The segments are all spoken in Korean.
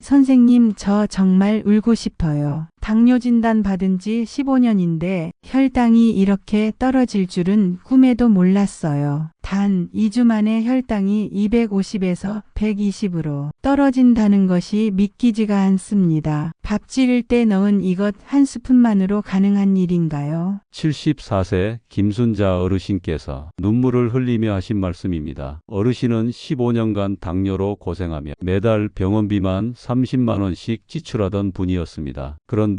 선생님, 저 정말 울고 싶어요. 당뇨 진단 받은 지 15년인데 혈당이 이렇게 떨어질 줄은 꿈에도 몰랐어요. 단 2주 만에 혈당이 250에서 120으로 떨어진다는 것이 믿기지가 않습니다. 밥 지을 때 넣은 이것 한 스푼만으로 가능한 일인가요? 74세 김순자 어르신께서 눈물을 흘리며 하신 말씀입니다. 어르신은 15년간 당뇨로 고생하며 매달 병원비만 30만 원씩 지출하던 분이었습니다. 그런데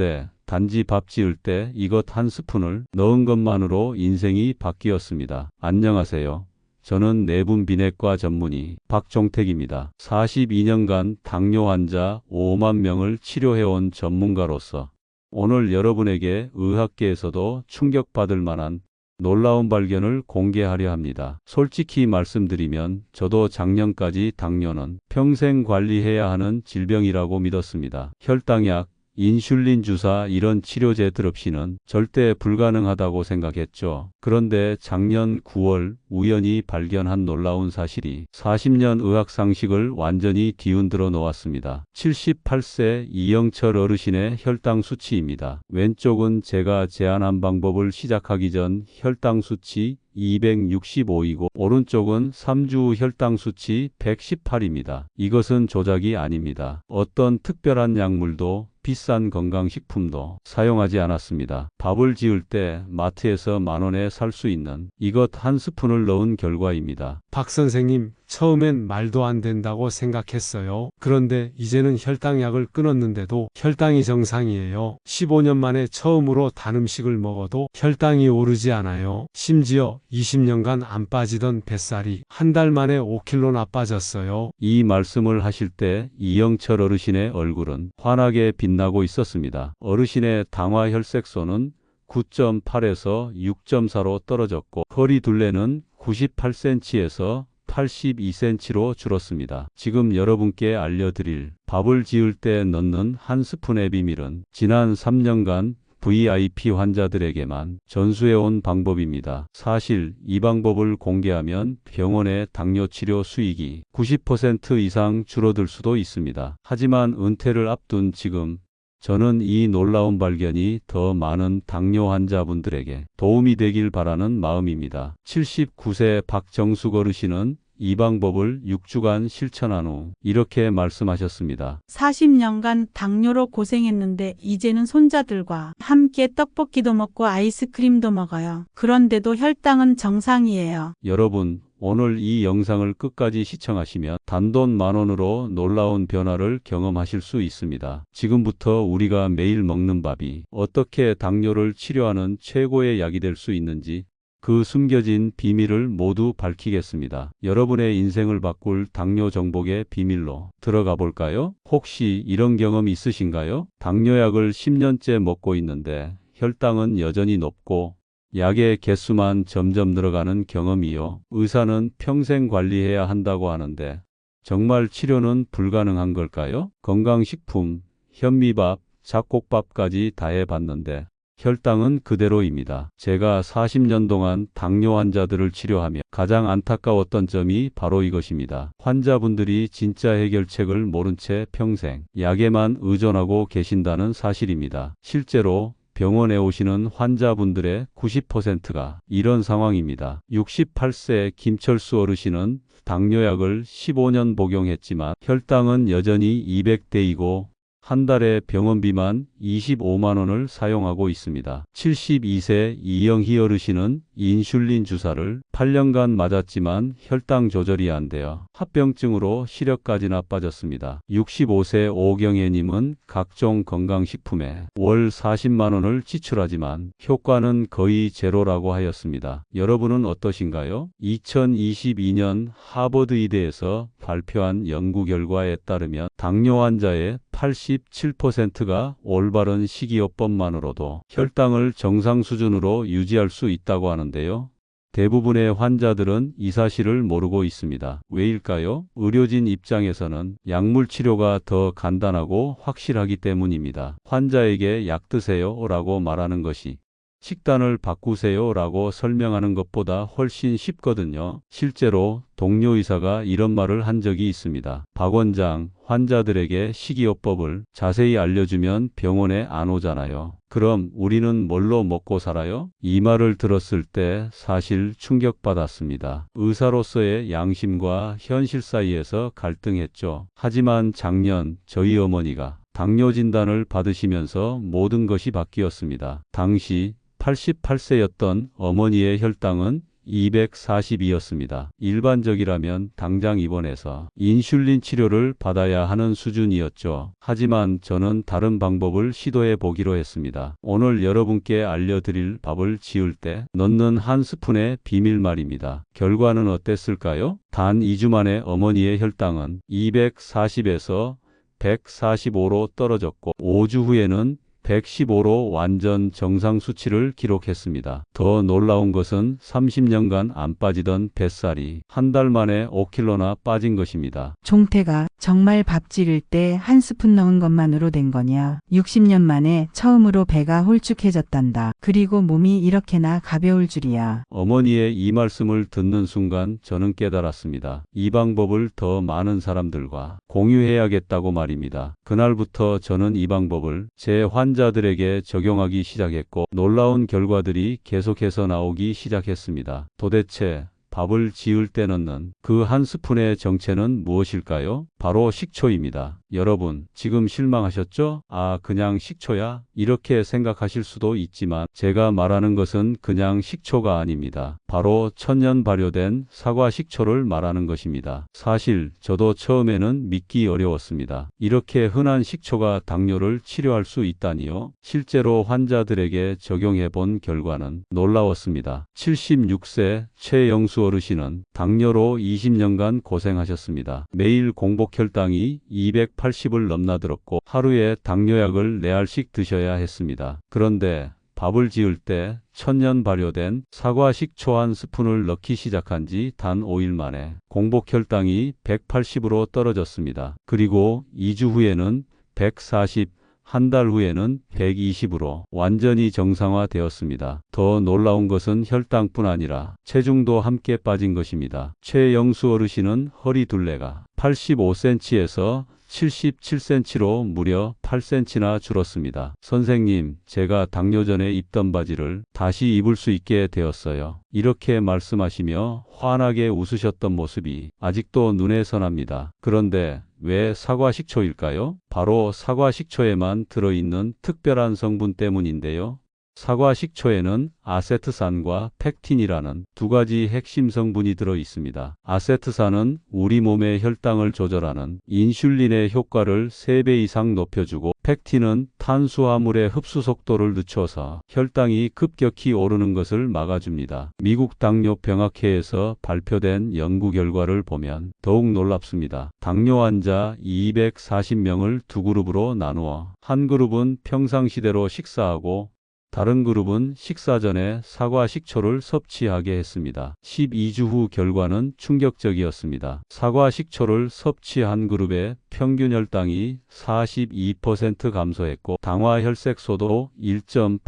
단지 밥 지을 때 이것 한 스푼을 넣은 것만으로 인생이 바뀌었습니다. 안녕하세요. 저는 내분 비내과 전문의 박종택입니다. 42년간 당뇨 환자 5만 명을 치료해온 전문가로서 오늘 여러분에게 의학계에서도 충격받을 만한 놀라운 발견을 공개하려 합니다. 솔직히 말씀드리면 저도 작년까지 당뇨는 평생 관리해야 하는 질병이라고 믿었습니다. 혈당약, 인슐린 주사 이런 치료제들 없이는 절대 불가능하다고 생각했죠. 그런데 작년 9월 우연히 발견한 놀라운 사실이 40년 의학 상식을 완전히 뒤흔들어 놓았습니다. 78세 이영철 어르신의 혈당 수치입니다. 왼쪽은 제가 제안한 방법을 시작하기 전 혈당 수치 265이고 오른쪽은 3주 혈당 수치 118입니다. 이것은 조작이 아닙니다. 어떤 특별한 약물도 비싼 건강식품도 사용하지 않았습니다. 밥을 지을 때 마트에서 만원에 살 수 있는 이것 한 스푼을 넣은 결과입니다. 박 선생님, 처음엔 말도 안 된다고 생각했어요. 그런데 이제는 혈당약을 끊었는데도 혈당이 정상이에요. 15년 만에 처음으로 단 음식을 먹어도 혈당이 오르지 않아요. 심지어 20년간 안 빠지던 뱃살이 한 달 만에 5kg나 빠졌어요. 이 말씀을 하실 때 이영철 어르신의 얼굴은 환하게 빛나고 있었습니다. 어르신의 당화 혈색소는 9.8에서 6.4로 떨어졌고 허리 둘레는 98cm에서 82cm로 줄었습니다. 지금 여러분께 알려드릴 밥을 지을 때 넣는 한 스푼의 비밀은 지난 3년간 VIP 환자들에게만 전수해온 방법입니다. 사실 이 방법을 공개하면 병원의 당뇨 치료 수익이 90% 이상 줄어들 수도 있습니다. 하지만 은퇴를 앞둔 지금 저는 이 놀라운 발견이 더 많은 당뇨 환자분들에게 도움이 되길 바라는 마음입니다. 79세 박정숙 어르신은 이 방법을 6주간 실천한 후 이렇게 말씀하셨습니다. 40년간 당뇨로 고생했는데 이제는 손자들과 함께 떡볶이도 먹고 아이스크림도 먹어요. 그런데도 혈당은 정상이에요. 여러분, 오늘 이 영상을 끝까지 시청하시면 단돈 10,000원으로 놀라운 변화를 경험하실 수 있습니다. 지금부터 우리가 매일 먹는 밥이 어떻게 당뇨를 치료하는 최고의 약이 될 수 있는지 그 숨겨진 비밀을 모두 밝히겠습니다. 여러분의 인생을 바꿀 당뇨 정복의 비밀로 들어가 볼까요? 혹시 이런 경험 있으신가요? 당뇨약을 10년째 먹고 있는데 혈당은 여전히 높고 약의 개수만 점점 늘어가는 경험이요. 의사는 평생 관리해야 한다고 하는데 정말 치료는 불가능한 걸까요? 건강식품, 현미밥, 잡곡밥까지 다 해봤는데 혈당은 그대로입니다. 제가 40년 동안 당뇨 환자들을 치료하며 가장 안타까웠던 점이 바로 이것입니다. 환자분들이 진짜 해결책을 모른 채 평생 약에만 의존하고 계신다는 사실입니다. 실제로 병원에 오시는 환자분들의 90%가 이런 상황입니다. 68세 김철수 어르신은 당뇨약을 15년 복용했지만 혈당은 여전히 200대이고 한 달에 병원비만 25만 원을 사용하고 있습니다. 72세 이영희 어르신은 인슐린 주사를 8년간 맞았지만 혈당 조절이 안 되어 합병증으로 시력까지 나빠졌습니다. 65세 오경애님은 각종 건강식품에 월 40만 원을 지출하지만 효과는 거의 제로라고 하였습니다. 여러분은 어떠신가요? 2022년 하버드 의대에서 발표한 연구 결과에 따르면 당뇨 환자의 87%가 올바른 식이요법만으로도 혈당을 정상 수준으로 유지할 수 있다고 하는데요. 대부분의 환자들은 이 사실을 모르고 있습니다. 왜일까요? 의료진 입장에서는 약물 치료가 더 간단하고 확실하기 때문입니다. 환자에게 약 드세요 라고 말하는 것이 식단을 바꾸세요 라고 설명하는 것보다 훨씬 쉽거든요. 실제로 동료 의사가 이런 말을 한 적이 있습니다. 박 원장, 환자들에게 식이요법을 자세히 알려주면 병원에 안 오잖아요. 그럼 우리는 뭘로 먹고 살아요? 이 말을 들었을 때 사실 충격받았습니다. 의사로서의 양심과 현실 사이에서 갈등했죠. 하지만 작년 저희 어머니가 당뇨 진단을 받으시면서 모든 것이 바뀌었습니다. 당시 88세였던 어머니의 혈당은 240이었습니다. 일반적이라면 당장 입원해서 인슐린 치료를 받아야 하는 수준이었죠. 하지만 저는 다른 방법을 시도해 보기로 했습니다. 오늘 여러분께 알려드릴 밥을 지을 때 넣는 한 스푼의 비밀 말입니다. 결과는 어땠을까요? 단 2주 만에 어머니의 혈당은 240에서 145로 떨어졌고 5주 후에는 115로 완전 정상 수치를 기록했습니다. 더 놀라운 것은 30년간 안 빠지던 뱃살이 한 달 만에 5kg나 빠진 것입니다. 종태가 정말 밥 지을 때 한 스푼 넣은 것만으로 된 거냐? 60년 만에 처음으로 배가 홀쭉해졌단다. 그리고 몸이 이렇게나 가벼울 줄이야. 어머니의 이 말씀을 듣는 순간 저는 깨달았습니다. 이 방법을 더 많은 사람들과 공유해야겠다고 말입니다. 그날부터 저는 이 방법을 제 환자들에게 적용하기 시작했고 놀라운 결과들이 계속해서 나오기 시작했습니다. 도대체 밥을 지을 때 넣는 그 한 스푼의 정체는 무엇일까요? 바로 식초입니다. 여러분, 지금 실망하셨죠? 아, 그냥 식초야? 이렇게 생각하실 수도 있지만 제가 말하는 것은 그냥 식초가 아닙니다. 바로 천년 발효된 사과 식초를 말하는 것입니다. 사실 저도 처음에는 믿기 어려웠습니다. 이렇게 흔한 식초가 당뇨를 치료할 수 있다니요? 실제로 환자들에게 적용해 본 결과는 놀라웠습니다. 76세 최영수 어르신은 당뇨로 20년간 고생하셨습니다. 매일 공복 혈당이 280을 넘나들었고 하루에 당뇨약을 4알씩 드셔야 했습니다. 그런데 밥을 지을 때 천년 발효된 사과 식초 한 스푼을 넣기 시작한 지 단 5일 만에 공복 혈당이 180으로 떨어졌습니다. 그리고 2주 후에는 140, 한 달 후에는 120으로 완전히 정상화되었습니다. 더 놀라운 것은 혈당뿐 아니라 체중도 함께 빠진 것입니다. 최영수 어르신은 허리 둘레가 85cm에서 77cm로 무려 8cm나 줄었습니다. 선생님, 제가 당뇨 전에 입던 바지를 다시 입을 수 있게 되었어요. 이렇게 말씀하시며 환하게 웃으셨던 모습이 아직도 눈에 선합니다. 그런데 왜 사과 식초일까요? 바로 사과 식초에만 들어있는 특별한 성분 때문인데요. 사과 식초에는 아세트산과 펙틴이라는 두 가지 핵심 성분이 들어 있습니다. 아세트산은 우리 몸의 혈당을 조절하는 인슐린의 효과를 3배 이상 높여주고 펙틴은 탄수화물의 흡수 속도를 늦춰서 혈당이 급격히 오르는 것을 막아줍니다. 미국 당뇨병학회에서 발표된 연구 결과를 보면 더욱 놀랍습니다. 당뇨 환자 240명을 두 그룹으로 나누어 한 그룹은 평상시대로 식사하고 다른 그룹은 식사 전에 사과 식초를 섭취하게 했습니다. 12주 후 결과는 충격적이었습니다. 사과 식초를 섭취한 그룹의 평균 혈당이 42% 감소했고 당화 혈색소도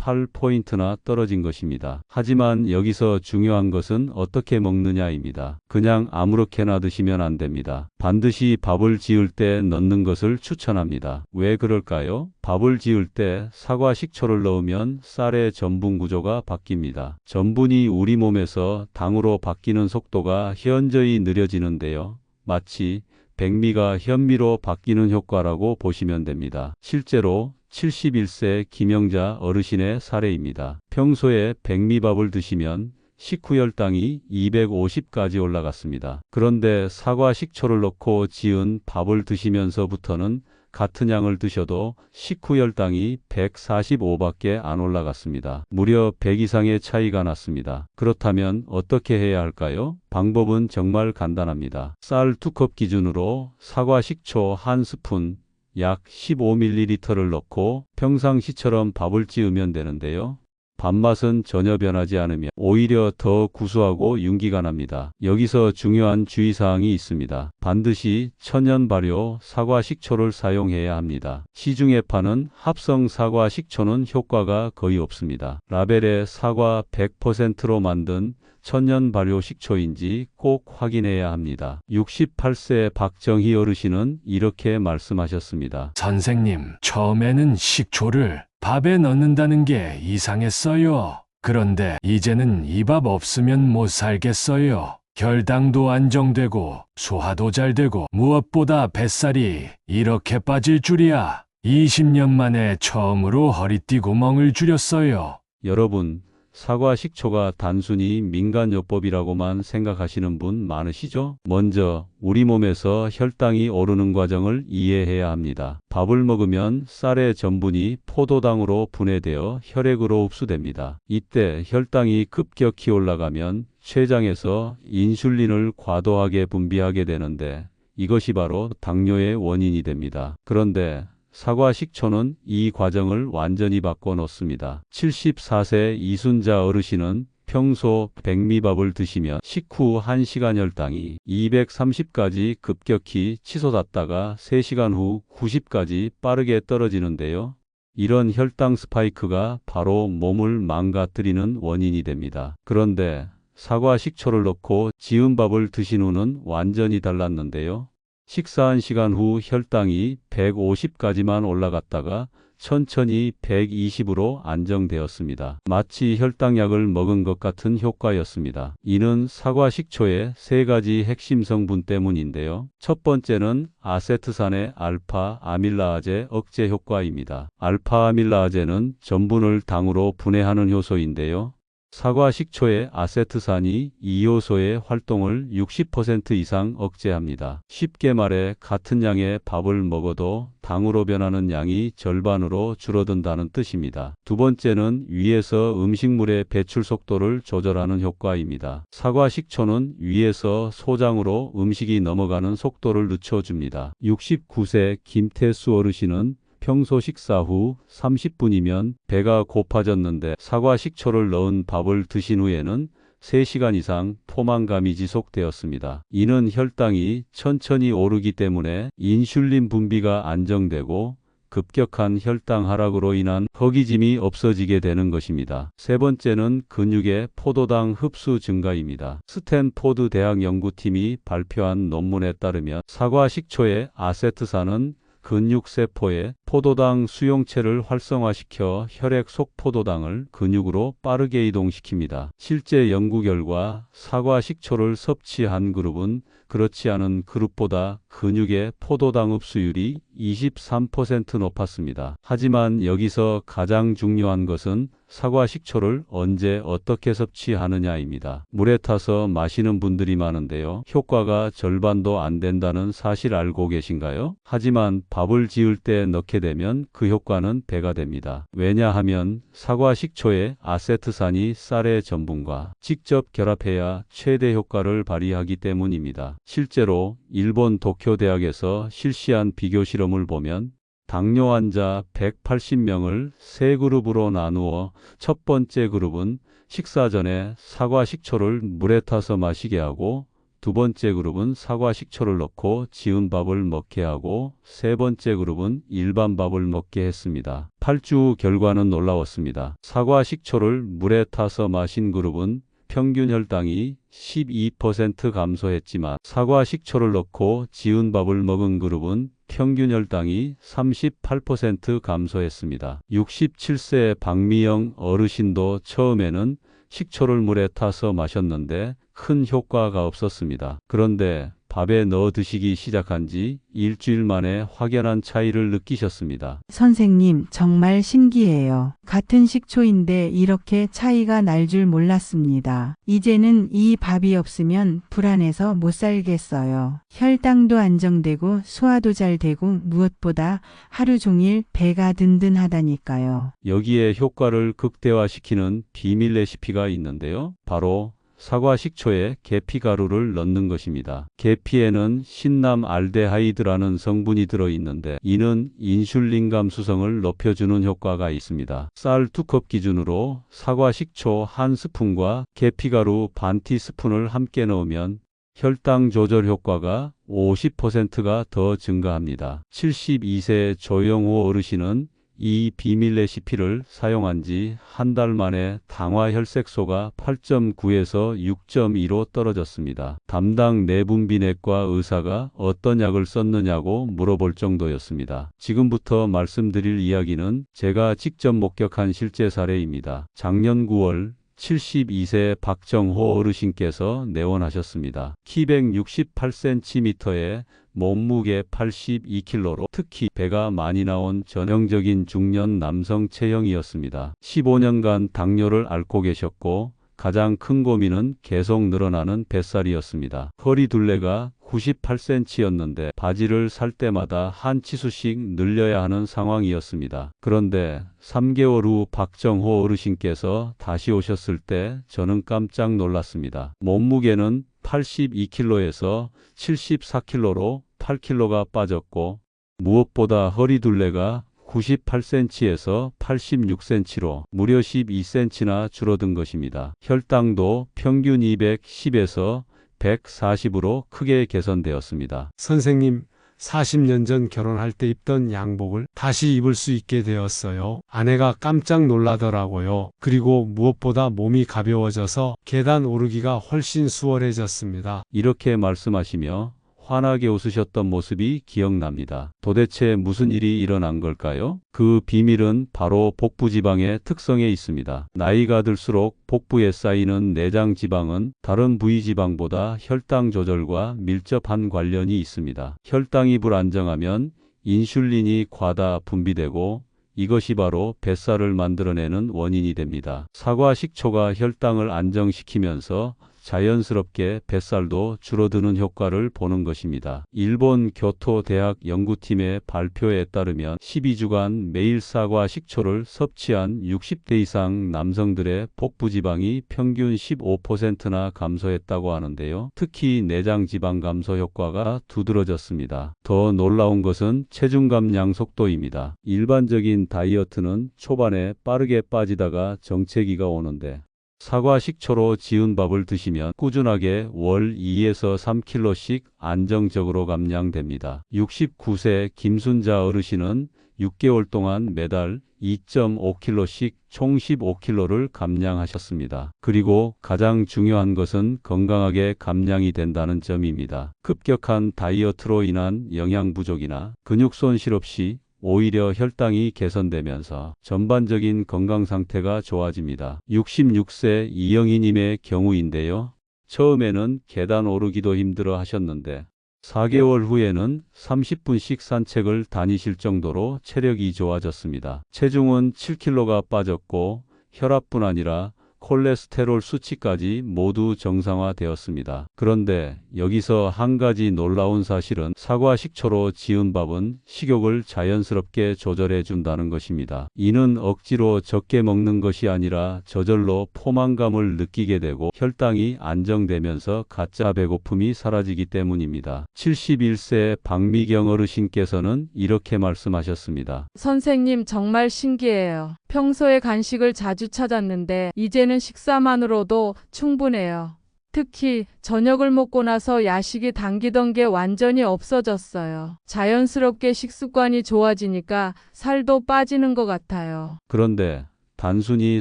1.8포인트나 떨어진 것입니다. 하지만 여기서 중요한 것은 어떻게 먹느냐입니다. 그냥 아무렇게나 드시면 안 됩니다. 반드시 밥을 지을 때 넣는 것을 추천합니다. 왜 그럴까요? 밥을 지을 때 사과 식초를 넣으면 쌀의 전분 구조가 바뀝니다. 전분이 우리 몸에서 당으로 바뀌는 속도가 현저히 느려지는데요. 마치 백미가 현미로 바뀌는 효과라고 보시면 됩니다. 실제로 71세 김영자 어르신의 사례입니다. 평소에 백미밥을 드시면 식후 혈당이 250까지 올라갔습니다. 그런데 사과 식초를 넣고 지은 밥을 드시면서부터는 같은 양을 드셔도 식후 혈당이 145밖에 안 올라갔습니다. 무려 100 이상의 차이가 났습니다. 그렇다면 어떻게 해야 할까요? 방법은 정말 간단합니다. 쌀 2컵 기준으로 사과 식초 한 스푼, 약 15ml를 넣고 평상시처럼 밥을 지으면 되는데요. 밥맛은 전혀 변하지 않으며 오히려 더 구수하고 윤기가 납니다. 여기서 중요한 주의사항이 있습니다. 반드시 천연 발효 사과 식초를 사용해야 합니다. 시중에 파는 합성 사과 식초는 효과가 거의 없습니다. 라벨에 사과 100%로 만든 천연 발효 식초인지 꼭 확인해야 합니다. 68세 박정희 어르신은 이렇게 말씀하셨습니다. 선생님, 처음에는 식초를 밥에 넣는다는 게 이상했어요. 그런데 이제는 이 밥 없으면 못 살겠어요. 혈당도 안정되고 소화도 잘 되고 무엇보다 뱃살이 이렇게 빠질 줄이야. 20년 만에 처음으로 허리띠 구멍을 줄였어요. 여러분, 사과 식초가 단순히 민간요법이라고만 생각하시는 분 많으시죠? 먼저 우리 몸에서 혈당이 오르는 과정을 이해해야 합니다. 밥을 먹으면 쌀의 전분이 포도당으로 분해되어 혈액으로 흡수됩니다. 이때 혈당이 급격히 올라가면 췌장에서 인슐린을 과도하게 분비하게 되는데 이것이 바로 당뇨의 원인이 됩니다. 그런데 사과 식초는 이 과정을 완전히 바꿔놓습니다. 74세 이순자 어르신은 평소 백미밥을 드시며 식후 1시간 혈당이 230까지 급격히 치솟았다가 3시간 후 90까지 빠르게 떨어지는데요. 이런 혈당 스파이크가 바로 몸을 망가뜨리는 원인이 됩니다. 그런데 사과 식초를 넣고 지은 밥을 드신 후는 완전히 달랐는데요. 식사 1시간 후 혈당이 150까지만 올라갔다가 천천히 120으로 안정되었습니다. 마치 혈당약을 먹은 것 같은 효과였습니다. 이는 사과 식초의 3가지 핵심 성분 때문인데요. 첫 번째는 아세트산의 알파 아밀라아제 억제 효과입니다. 알파 아밀라아제는 전분을 당으로 분해하는 효소인데요. 사과 식초의 아세트산이 이 효소의 활동을 60% 이상 억제합니다. 쉽게 말해 같은 양의 밥을 먹어도 당으로 변하는 양이 절반으로 줄어든다는 뜻입니다. 두 번째는 위에서 음식물의 배출 속도를 조절하는 효과입니다. 사과 식초는 위에서 소장으로 음식이 넘어가는 속도를 늦춰줍니다. 69세 김태수 어르신은 평소 식사 후 30분이면 배가 고파졌는데 사과 식초를 넣은 밥을 드신 후에는 3시간 이상 포만감이 지속되었습니다. 이는 혈당이 천천히 오르기 때문에 인슐린 분비가 안정되고 급격한 혈당 하락으로 인한 허기짐이 없어지게 되는 것입니다. 세 번째는 근육의 포도당 흡수 증가입니다. 스탠포드 대학 연구팀이 발표한 논문에 따르면 사과 식초의 아세트산은 근육세포의 포도당 수용체를 활성화시켜 혈액 속 포도당을 근육으로 빠르게 이동시킵니다. 실제 연구 결과 사과 식초를 섭취한 그룹은 그렇지 않은 그룹보다 근육의 포도당 흡수율이 23% 높았습니다. 하지만 여기서 가장 중요한 것은 사과 식초를 언제 어떻게 섭취하느냐입니다. 물에 타서 마시는 분들이 많은데요. 효과가 절반도 안 된다는 사실 알고 계신가요? 하지만 밥을 지을 때 넣게 되면 그 효과는 배가 됩니다. 왜냐하면 사과 식초의 아세트산이 쌀의 전분과 직접 결합해야 최대 효과를 발휘하기 때문입니다. 실제로 일본 도쿄대학에서 실시한 비교 실험을 보면 당뇨 환자 180명을 3그룹으로 나누어 첫 번째 그룹은 식사 전에 사과 식초를 물에 타서 마시게 하고 두 번째 그룹은 사과 식초를 넣고 지은 밥을 먹게 하고 세 번째 그룹은 일반 밥을 먹게 했습니다. 8주 후 결과는 놀라웠습니다. 사과 식초를 물에 타서 마신 그룹은 평균 혈당이 12% 감소했지만 사과 식초를 넣고 지은 밥을 먹은 그룹은 평균 혈당이 38% 감소했습니다. 67세 박미영 어르신도 처음에는 식초를 물에 타서 마셨는데 큰 효과가 없었습니다. 그런데 밥에 넣어 드시기 시작한 지 일주일 만에 확연한 차이를 느끼셨습니다. 선생님, 정말 신기해요. 같은 식초인데 이렇게 차이가 날 줄 몰랐습니다. 이제는 이 밥이 없으면 불안해서 못 살겠어요. 혈당도 안정되고 소화도 잘 되고 무엇보다 하루 종일 배가 든든하다니까요. 여기에 효과를 극대화시키는 비밀 레시피가 있는데요. 바로 사과 식초에 계피가루를 넣는 것입니다. 계피에는 신남알데하이드라는 성분이 들어있는데 이는 인슐린 감수성을 높여주는 효과가 있습니다. 쌀 2컵 기준으로 사과 식초 1스푼과 계피가루 반 티스푼을 함께 넣으면 혈당 조절 효과가 50%가 더 증가합니다. 72세 조영호 어르신은 이 비밀 레시피를 사용한 지 한 달 만에 당화 혈색소가 8.9에서 6.2로 떨어졌습니다. 담당 내분비내과 의사가 어떤 약을 썼느냐고 물어볼 정도였습니다. 지금부터 말씀드릴 이야기는 제가 직접 목격한 실제 사례입니다. 작년 9월 72세 박정호 어르신께서 내원하셨습니다. 키 168cm에 몸무게 82kg로 특히 배가 많이 나온 전형적인 중년 남성 체형이었습니다. 15년간 당뇨를 앓고 계셨고 가장 큰 고민은 계속 늘어나는 뱃살이었습니다. 허리 둘레가 98cm였는데 바지를 살 때마다 한 치수씩 늘려야 하는 상황이었습니다. 그런데 3개월 후 박정호 어르신께서 다시 오셨을 때 저는 깜짝 놀랐습니다. 몸무게는 82kg에서 74kg로 8kg가 빠졌고 무엇보다 허리 둘레가 98cm에서 86cm로 무려 12cm나 줄어든 것입니다. 혈당도 평균 210에서 140으로 크게 개선되었습니다. 선생님, 40년 전 결혼할 때 입던 양복을 다시 입을 수 있게 되었어요. 아내가 깜짝 놀라더라고요. 그리고 무엇보다 몸이 가벼워져서 계단 오르기가 훨씬 수월해졌습니다. 이렇게 말씀하시며 환하게 웃으셨던 모습이 기억납니다. 도대체 무슨 일이 일어난 걸까요? 그 비밀은 바로 복부지방의 특성에 있습니다. 나이가 들수록 복부에 쌓이는 내장 지방은 다른 부위 지방보다 혈당 조절과 밀접한 관련이 있습니다. 혈당이 불안정하면 인슐린이 과다 분비되고 이것이 바로 뱃살을 만들어내는 원인이 됩니다. 사과 식초가 혈당을 안정시키면서 자연스럽게 뱃살도 줄어드는 효과를 보는 것입니다. 일본 교토대학 연구팀의 발표에 따르면 12주간 매일 사과 식초를 섭취한 60대 이상 남성들의 복부지방이 평균 15%나 감소했다고 하는데요. 특히 내장지방 감소 효과가 두드러졌습니다. 더 놀라운 것은 체중 감량 속도입니다. 일반적인 다이어트는 초반에 빠르게 빠지다가 정체기가 오는데 사과 식초로 지은 밥을 드시면 꾸준하게 월 2에서 3kg씩 안정적으로 감량됩니다. 69세 김순자 어르신은 6개월 동안 매달 2.5kg씩 총 15kg를 감량하셨습니다. 그리고 가장 중요한 것은 건강하게 감량이 된다는 점입니다. 급격한 다이어트로 인한 영양 부족이나 근육 손실 없이 오히려 혈당이 개선되면서 전반적인 건강 상태가 좋아집니다. 66세 이영희님의 경우인데요. 처음에는 계단 오르기도 힘들어 하셨는데 4개월 후에는 30분씩 산책을 다니실 정도로 체력이 좋아졌습니다. 체중은 7kg가 빠졌고 혈압뿐 아니라 콜레스테롤 수치까지 모두 정상화되었습니다. 그런데 여기서 한 가지 놀라운 사실은 사과 식초로 지은 밥은 식욕을 자연스럽게 조절해 준다는 것입니다. 이는 억지로 적게 먹는 것이 아니라 저절로 포만감을 느끼게 되고 혈당이 안정되면서 가짜 배고픔이 사라지기 때문입니다. 71세 박미경 어르신께서는 이렇게 말씀하셨습니다. 선생님 정말 신기해요. 평소에 간식을 자주 찾았는데 이제는 식사만으로도 충분해요. 특히 저녁을 먹고 나서 야식이 당기던 게 완전히 없어졌어요. 자연스럽게 식습관이 좋아지니까 살도 빠지는 것 같아요. 그런데 단순히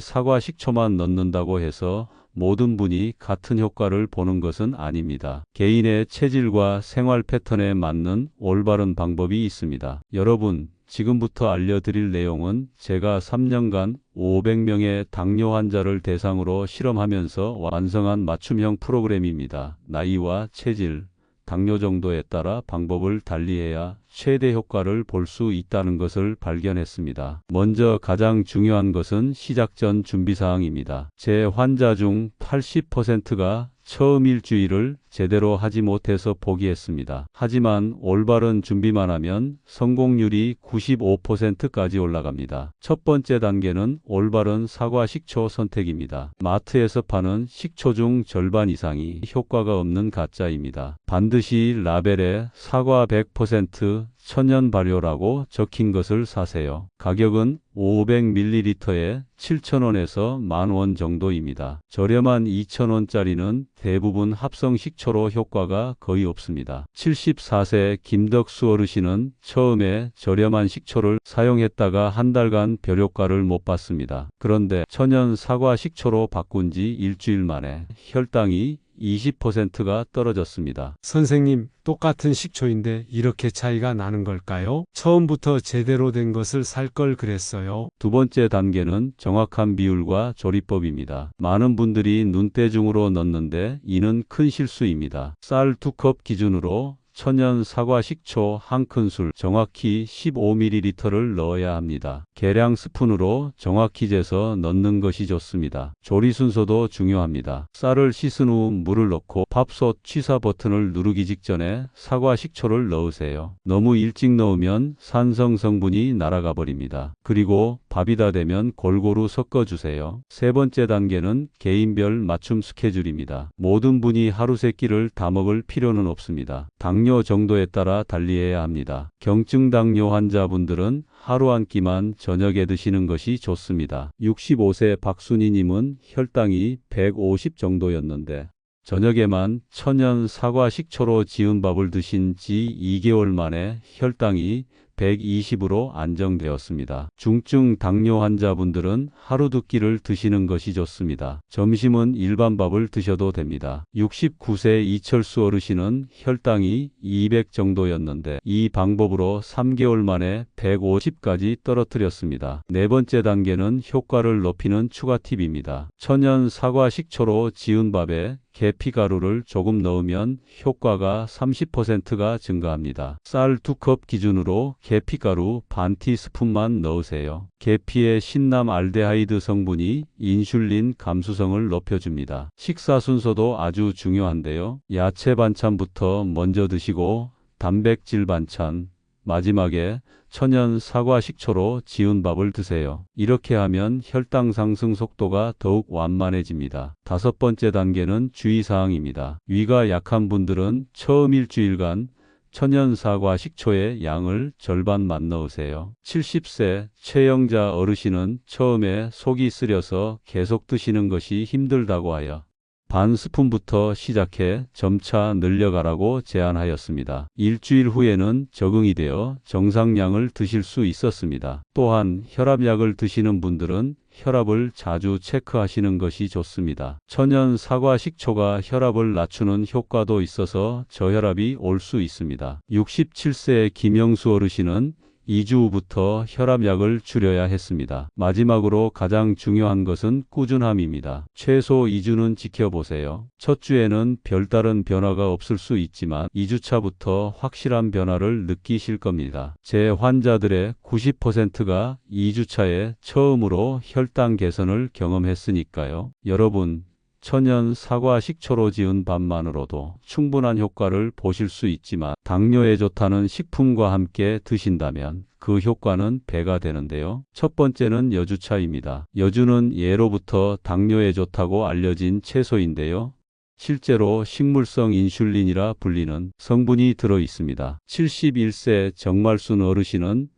사과 식초만 넣는다고 해서 모든 분이 같은 효과를 보는 것은 아닙니다. 개인의 체질과 생활 패턴에 맞는 올바른 방법이 있습니다. 여러분, 지금부터 알려드릴 내용은 제가 3년간 500명의 당뇨 환자를 대상으로 실험하면서 완성한 맞춤형 프로그램입니다. 나이와 체질, 당뇨 정도에 따라 방법을 달리해야 최대 효과를 볼 수 있다는 것을 발견했습니다. 먼저 가장 중요한 것은 시작 전 준비사항입니다. 제 환자 중 80%가 처음 일주일을 제대로 하지 못해서 포기했습니다. 하지만 올바른 준비만 하면 성공률이 95%까지 올라갑니다. 첫 번째 단계는 올바른 사과 식초 선택입니다. 마트에서 파는 식초 중 절반 이상이 효과가 없는 가짜입니다. 반드시 라벨에 사과 100% 천연 발효라고 적힌 것을 사세요. 가격은 500ml에 7,000원에서 10,000원 정도입니다. 저렴한 2,000원짜리는 대부분 합성 식초로 효과가 거의 없습니다. 74세 김덕수 어르신은 처음에 저렴한 식초를 사용했다가 한 달간 별 효과를 못 봤습니다. 그런데 천연 사과 식초로 바꾼 지 일주일 만에 혈당이 20%가 떨어졌습니다. 선생님, 똑같은 식초인데 이렇게 차이가 나는 걸까요? 처음부터 제대로 된 것을 살 걸 그랬어요. 두 번째 단계는 정확한 비율과 조리법입니다. 많은 분들이 눈대중으로 넣는데 이는 큰 실수입니다. 쌀 2컵 기준으로 천연 사과 식초 1큰술 정확히 15ml를 넣어야 합니다. 계량 스푼으로 정확히 재서 넣는 것이 좋습니다. 조리 순서도 중요합니다. 쌀을 씻은 후 물을 넣고 밥솥 취사 버튼을 누르기 직전에 사과 식초를 넣으세요. 너무 일찍 넣으면 산성 성분이 날아가 버립니다. 그리고 밥이 다 되면 골고루 섞어주세요. 세 번째 단계는 개인별 맞춤 스케줄입니다. 모든 분이 하루 세 끼를 다 먹을 필요는 없습니다. 당뇨 정도에 따라 달리해야 합니다. 경증 당뇨 환자분들은 하루 한 끼만 저녁에 드시는 것이 좋습니다. 65세 박순희님은 혈당이 150 정도였는데 저녁에만 천연 사과 식초로 지은 밥을 드신 지 2개월 만에 혈당이 120으로 안정되었습니다. 중증 당뇨 환자분들은 하루 두 끼를 드시는 것이 좋습니다. 점심은 일반 밥을 드셔도 됩니다. 69세 이철수 어르신은 혈당이 200 정도였는데 이 방법으로 3개월 만에 150까지 떨어뜨렸습니다. 네 번째 단계는 효과를 높이는 추가 팁입니다. 천연 사과 식초로 지은 밥에 계피가루를 조금 넣으면 효과가 30%가 증가합니다. 쌀 2컵 기준으로 계피가루 반 티스푼만 넣으세요. 계피의 신남 알데하이드 성분이 인슐린 감수성을 높여줍니다. 식사 순서도 아주 중요한데요. 야채 반찬부터 먼저 드시고 단백질 반찬, 마지막에 천연 사과 식초로 지은 밥을 드세요. 이렇게 하면 혈당 상승 속도가 더욱 완만해집니다. 다섯 번째 단계는 주의사항입니다. 위가 약한 분들은 처음 일주일간 천연 사과 식초의 양을 절반만 넣으세요. 70세 최영자 어르신은 처음에 속이 쓰려서 계속 드시는 것이 힘들다고 하여 반 스푼부터 시작해 점차 늘려가라고 제안하였습니다. 일주일 후에는 적응이 되어 정상량을 드실 수 있었습니다. 또한 혈압약을 드시는 분들은 혈압을 자주 체크하시는 것이 좋습니다. 천연 사과 식초가 혈압을 낮추는 효과도 있어서 저혈압이 올 수 있습니다. 67세 김영수 어르신은 2주 후부터 혈압약을 줄여야 했습니다. 마지막으로 가장 중요한 것은 꾸준함입니다. 최소 2주는 지켜보세요. 첫 주에는 별다른 변화가 없을 수 있지만 2주차부터 확실한 변화를 느끼실 겁니다. 제 환자들의 90%가 2주차에 처음으로 혈당 개선을 경험했으니까요. 여러분, 천연 사과 식초로 지은 밥만으로도 충분한 효과를 보실 수 있지만 당뇨에 좋다는 식품과 함께 드신다면 그 효과는 배가 되는데요. 첫 번째는 여주차입니다. 여주는 예로부터 당뇨에 좋다고 알려진 채소인데요. 실제로 식물성 인슐린이라 불리는 성분이 들어 있습니다. 71세 정말순 어르신은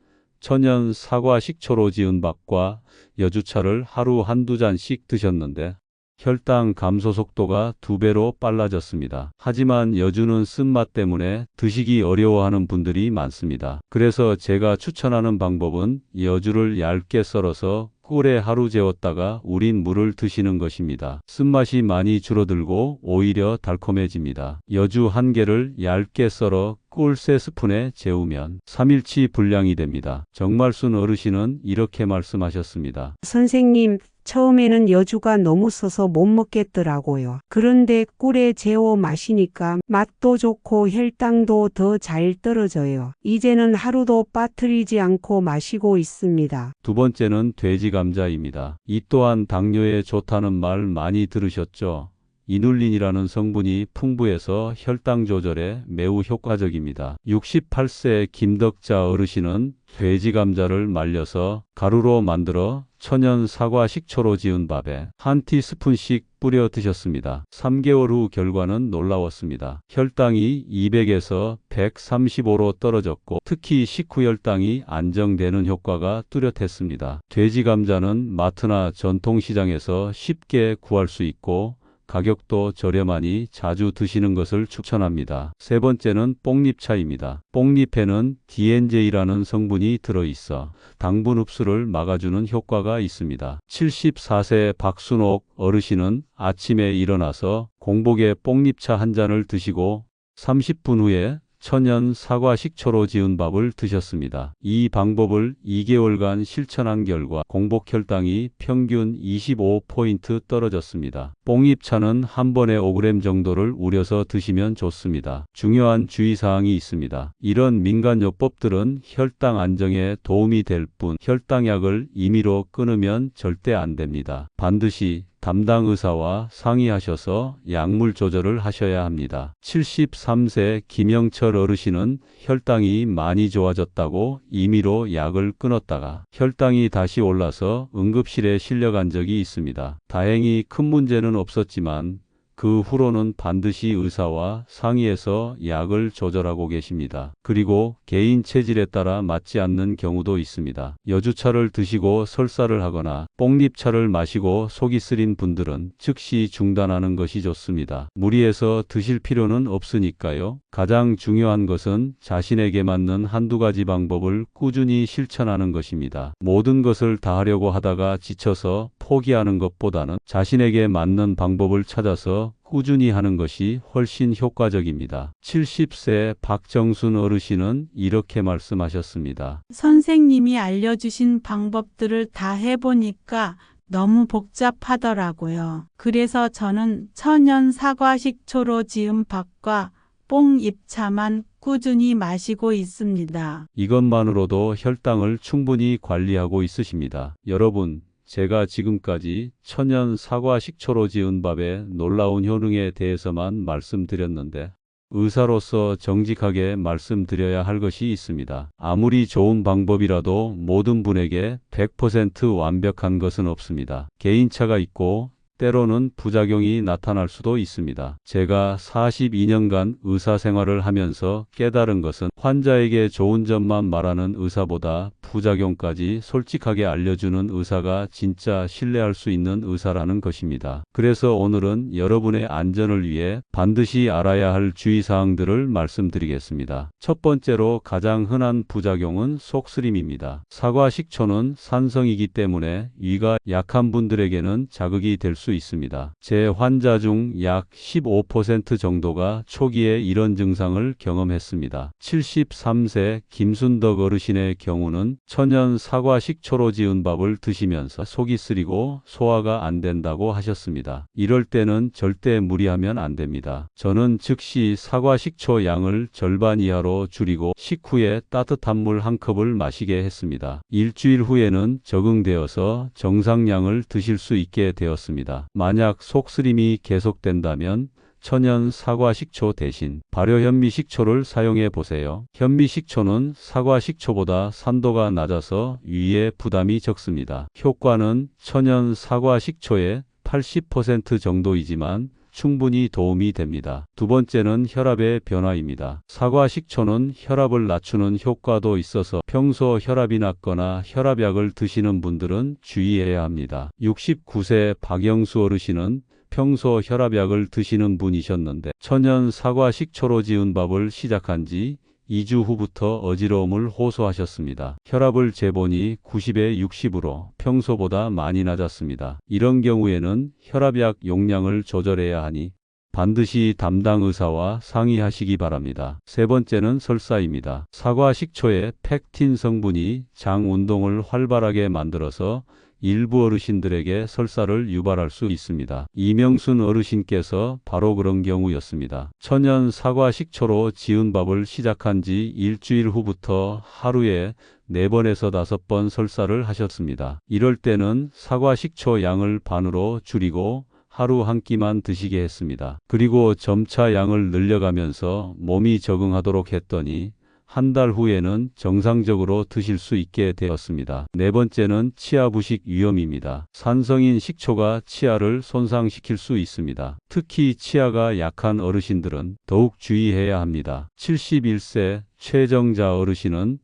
천연 사과 식초로 지은 밥과 여주차를 하루 한두 잔씩 드셨는데 혈당 감소 속도가 2배로 빨라졌습니다. 하지만 여주는 쓴맛 때문에 드시기 어려워하는 분들이 많습니다. 그래서 제가 추천하는 방법은 여주를 얇게 썰어서 꿀에 하루 재웠다가 우린 물을 드시는 것입니다. 쓴맛이 많이 줄어들고 오히려 달콤해집니다. 여주 한 개를 얇게 썰어 꿀 3스푼에 재우면 3일치 분량이 됩니다. 정말순 어르신은 이렇게 말씀하셨습니다. 선생님, 처음에는 여주가 너무 써서 못 먹겠더라고요. 그런데 꿀에 재워 마시니까 맛도 좋고 혈당도 더 잘 떨어져요. 이제는 하루도 빠뜨리지 않고 마시고 있습니다. 두 번째는 돼지 감자입니다. 이 또한 당뇨에 좋다는 말 많이 들으셨죠? 이눌린이라는 성분이 풍부해서 혈당 조절에 매우 효과적입니다. 68세 김덕자 어르신은 돼지 감자를 말려서 가루로 만들어 천연 사과 식초로 지은 밥에 한 티스푼씩 뿌려 드셨습니다. 3개월 후 결과는 놀라웠습니다. 혈당이 200에서 135로 떨어졌고 특히 식후 혈당이 안정되는 효과가 뚜렷했습니다. 돼지 감자는 마트나 전통시장에서 쉽게 구할 수 있고 가격도 저렴하니 자주 드시는 것을 추천합니다. 세 번째는 뽕잎차입니다. 뽕잎에는 DNJ라는 성분이 들어있어 당분 흡수를 막아주는 효과가 있습니다. 74세 박순옥 어르신은 아침에 일어나서 공복에 뽕잎차 한 잔을 드시고 30분 후에 천연 사과 식초로 지은 밥을 드셨습니다. 이 방법을 2개월간 실천한 결과 공복 혈당이 평균 25포인트 떨어졌습니다. 뽕잎차는 한 번에 5g 정도를 우려서 드시면 좋습니다. 중요한 주의사항이 있습니다. 이런 민간요법들은 혈당 안정에 도움이 될 뿐 혈당약을 임의로 끊으면 절대 안 됩니다. 반드시 담당 의사와 상의하셔서 약물 조절을 하셔야 합니다. 73세 김영철 어르신은 혈당이 많이 좋아졌다고 임의로 약을 끊었다가 혈당이 다시 올라서 응급실에 실려간 적이 있습니다. 다행히 큰 문제는 없었지만 그 후로는 반드시 의사와 상의해서 약을 조절하고 계십니다. 그리고 개인 체질에 따라 맞지 않는 경우도 있습니다. 여주차를 드시고 설사를 하거나 뽕잎차를 마시고 속이 쓰린 분들은 즉시 중단하는 것이 좋습니다. 무리해서 드실 필요는 없으니까요. 가장 중요한 것은 자신에게 맞는 한두 가지 방법을 꾸준히 실천하는 것입니다. 모든 것을 다 하려고 하다가 지쳐서 포기하는 것보다는 자신에게 맞는 방법을 찾아서 꾸준히 하는 것이 훨씬 효과적입니다. 70세 박정순 어르신은 이렇게 말씀하셨습니다. 선생님이 알려주신 방법들을 다 해보니까 너무 복잡하더라고요. 그래서 저는 천연 사과 식초로 지은 밥과 뽕잎차만 꾸준히 마시고 있습니다. 이것만으로도 혈당을 충분히 관리하고 있으십니다. 여러분, 제가 지금까지 천연 사과 식초로 지은 밥의 놀라운 효능에 대해서만 말씀드렸는데 의사로서 정직하게 말씀드려야 할 것이 있습니다. 아무리 좋은 방법이라도 모든 분에게 100% 완벽한 것은 없습니다. 개인차가 있고 때로는 부작용이 나타날 수도 있습니다. 제가 42년간 의사 생활을 하면서 깨달은 것은 환자에게 좋은 점만 말하는 의사보다 부작용까지 솔직하게 알려주는 의사가 진짜 신뢰할 수 있는 의사라는 것입니다. 그래서 오늘은 여러분의 안전을 위해 반드시 알아야 할 주의사항들을 말씀드리겠습니다. 첫 번째로 가장 흔한 부작용은 속쓰림입니다. 사과 식초는 산성이기 때문에 위가 약한 분들에게는 자극이 될 수 있습니다. 제 환자 중 약 15% 정도가 초기에 이런 증상을 경험했습니다. 73세 김순덕 어르신의 경우는 천연 사과 식초로 지은 밥을 드시면서 속이 쓰리고 소화가 안 된다고 하셨습니다. 이럴 때는 절대 무리하면 안 됩니다. 저는 즉시 사과 식초 양을 절반 이하로 줄이고 식후에 따뜻한 물 한 컵을 마시게 했습니다. 일주일 후에는 적응되어서 정상량을 드실 수 있게 되었습니다. 만약 속쓰림이 계속된다면 천연 사과 식초 대신 발효 현미 식초를 사용해 보세요. 현미 식초는 사과 식초보다 산도가 낮아서 위에 부담이 적습니다. 효과는 천연 사과 식초의 80% 정도이지만 충분히 도움이 됩니다. 두 번째는 혈압의 변화입니다. 사과 식초는 혈압을 낮추는 효과도 있어서 평소 혈압이 낮거나 혈압약을 드시는 분들은 주의해야 합니다. 69세 박영수 어르신은 평소 혈압약을 드시는 분이셨는데 천연 사과 식초로 지은 밥을 시작한 지 2주 후부터 어지러움을 호소하셨습니다. 혈압을 재보니 90에 60으로 평소보다 많이 낮았습니다. 이런 경우에는 혈압약 용량을 조절해야 하니 반드시 담당 의사와 상의하시기 바랍니다. 세 번째는 설사입니다. 사과 식초의 펙틴 성분이 장 운동을 활발하게 만들어서 일부 어르신들에게 설사를 유발할 수 있습니다. 이명순 어르신께서 바로 그런 경우였습니다. 천연 사과 식초로 지은 밥을 시작한 지 일주일 후부터 하루에 4번에서 5번 설사를 하셨습니다. 이럴 때는 사과 식초 양을 반으로 줄이고 하루 한 끼만 드시게 했습니다. 그리고 점차 양을 늘려가면서 몸이 적응하도록 했더니 한 달 후에는 정상적으로 드실 수 있게 되었습니다. 네 번째는 치아 부식 위험입니다. 산성인 식초가 치아를 손상시킬 수 있습니다. 특히 치아가 약한 어르신들은 더욱 주의해야 합니다. 71세 최정자 어르신은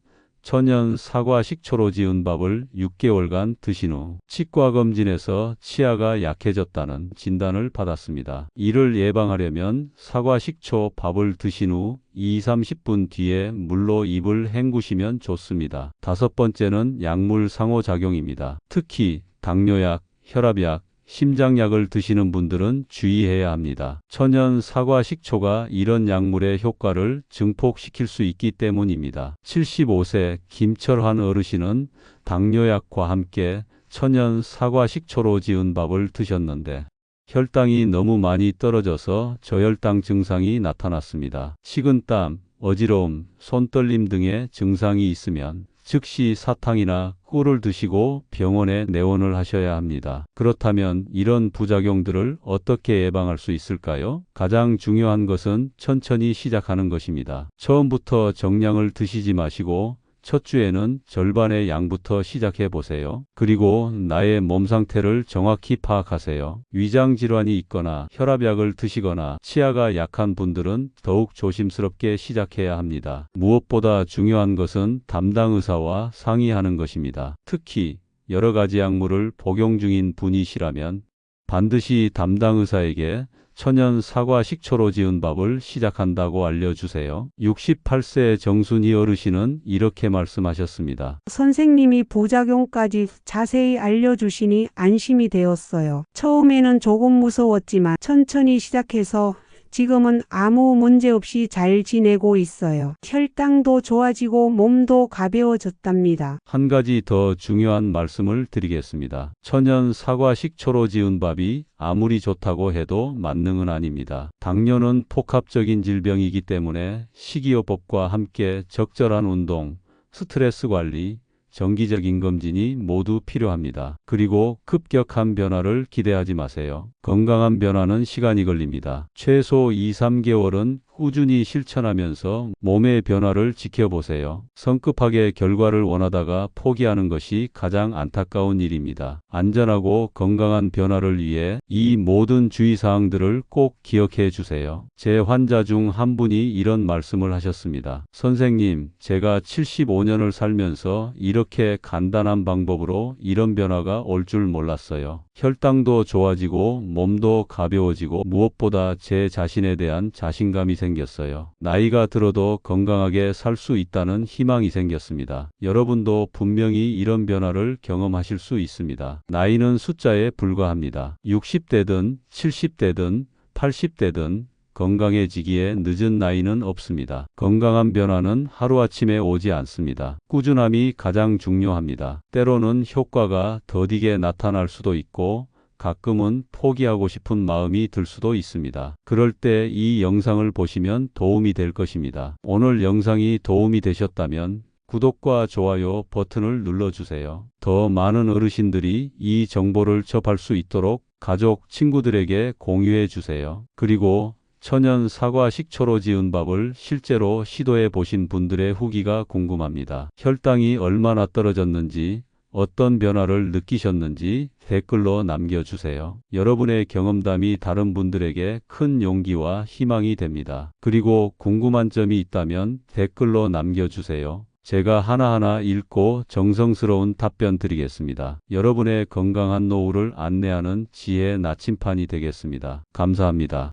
천연 사과 식초로 지은 밥을 6개월간 드신 후 치과 검진에서 치아가 약해졌다는 진단을 받았습니다. 이를 예방하려면 사과 식초 밥을 드신 후 20-30분 뒤에 물로 입을 헹구시면 좋습니다. 다섯 번째는 약물 상호작용입니다. 특히 당뇨약, 혈압약, 심장약을 드시는 분들은 주의해야 합니다. 천연 사과 식초가 이런 약물의 효과를 증폭시킬 수 있기 때문입니다. 75세 김철환 어르신은 당뇨약과 함께 천연 사과 식초로 지은 밥을 드셨는데 혈당이 너무 많이 떨어져서 저혈당 증상이 나타났습니다. 식은땀, 어지러움, 손떨림 등의 증상이 있으면 즉시 사탕이나 꿀을 드시고 병원에 내원을 하셔야 합니다. 그렇다면 이런 부작용들을 어떻게 예방할 수 있을까요? 가장 중요한 것은 천천히 시작하는 것입니다. 처음부터 정량을 드시지 마시고 첫 주에는 절반의 양부터 시작해 보세요. 그리고 나의 몸 상태를 정확히 파악하세요. 위장 질환이 있거나 혈압약을 드시거나 치아가 약한 분들은 더욱 조심스럽게 시작해야 합니다. 무엇보다 중요한 것은 담당 의사와 상의하는 것입니다. 특히 여러 가지 약물을 복용 중인 분이시라면 반드시 담당 의사에게 천연 사과 식초로 지은 밥을 시작한다고 알려주세요. 68세 정순희 어르신은 이렇게 말씀하셨습니다. 선생님이 부작용까지 자세히 알려주시니 안심이 되었어요. 처음에는 조금 무서웠지만 천천히 시작해서 지금은 아무 문제 없이 잘 지내고 있어요. 혈당도 좋아지고 몸도 가벼워졌답니다. 한 가지 더 중요한 말씀을 드리겠습니다. 천연 사과 식초로 지은 밥이 아무리 좋다고 해도 만능은 아닙니다. 당뇨는 복합적인 질병이기 때문에 식이요법과 함께 적절한 운동, 스트레스 관리, 정기적인 검진이 모두 필요합니다. 그리고 급격한 변화를 기대하지 마세요. 건강한 변화는 시간이 걸립니다. 최소 2-3개월은 꾸준히 실천하면서 몸의 변화를 지켜보세요. 성급하게 결과를 원하다가 포기하는 것이 가장 안타까운 일입니다. 안전하고 건강한 변화를 위해 이 모든 주의사항들을 꼭 기억해 주세요. 제 환자 중 한 분이 이런 말씀을 하셨습니다. 선생님, 제가 75년을 살면서 이렇게 간단한 방법으로 이런 변화가 올 줄 몰랐어요. 혈당도 좋아지고 몸도 가벼워지고 무엇보다 제 자신에 대한 자신감이 생겼어요. 나이가 들어도 건강하게 살 수 있다는 희망이 생겼습니다. 여러분도 분명히 이런 변화를 경험하실 수 있습니다. 나이는 숫자에 불과합니다. 60대든 70대든 80대든 건강해지기에 늦은 나이는 없습니다. 건강한 변화는 하루아침에 오지 않습니다. 꾸준함이 가장 중요합니다. 때로는 효과가 더디게 나타날 수도 있고 가끔은 포기하고 싶은 마음이 들 수도 있습니다. 그럴 때 이 영상을 보시면 도움이 될 것입니다. 오늘 영상이 도움이 되셨다면 구독과 좋아요 버튼을 눌러주세요. 더 많은 어르신들이 이 정보를 접할 수 있도록 가족, 친구들에게 공유해 주세요. 그리고 천연 사과 식초로 지은 밥을 실제로 시도해 보신 분들의 후기가 궁금합니다. 혈당이 얼마나 떨어졌는지, 어떤 변화를 느끼셨는지 댓글로 남겨주세요. 여러분의 경험담이 다른 분들에게 큰 용기와 희망이 됩니다. 그리고 궁금한 점이 있다면 댓글로 남겨주세요. 제가 하나하나 읽고 정성스러운 답변 드리겠습니다. 여러분의 건강한 노후를 안내하는 지혜의 나침판이 되겠습니다. 감사합니다.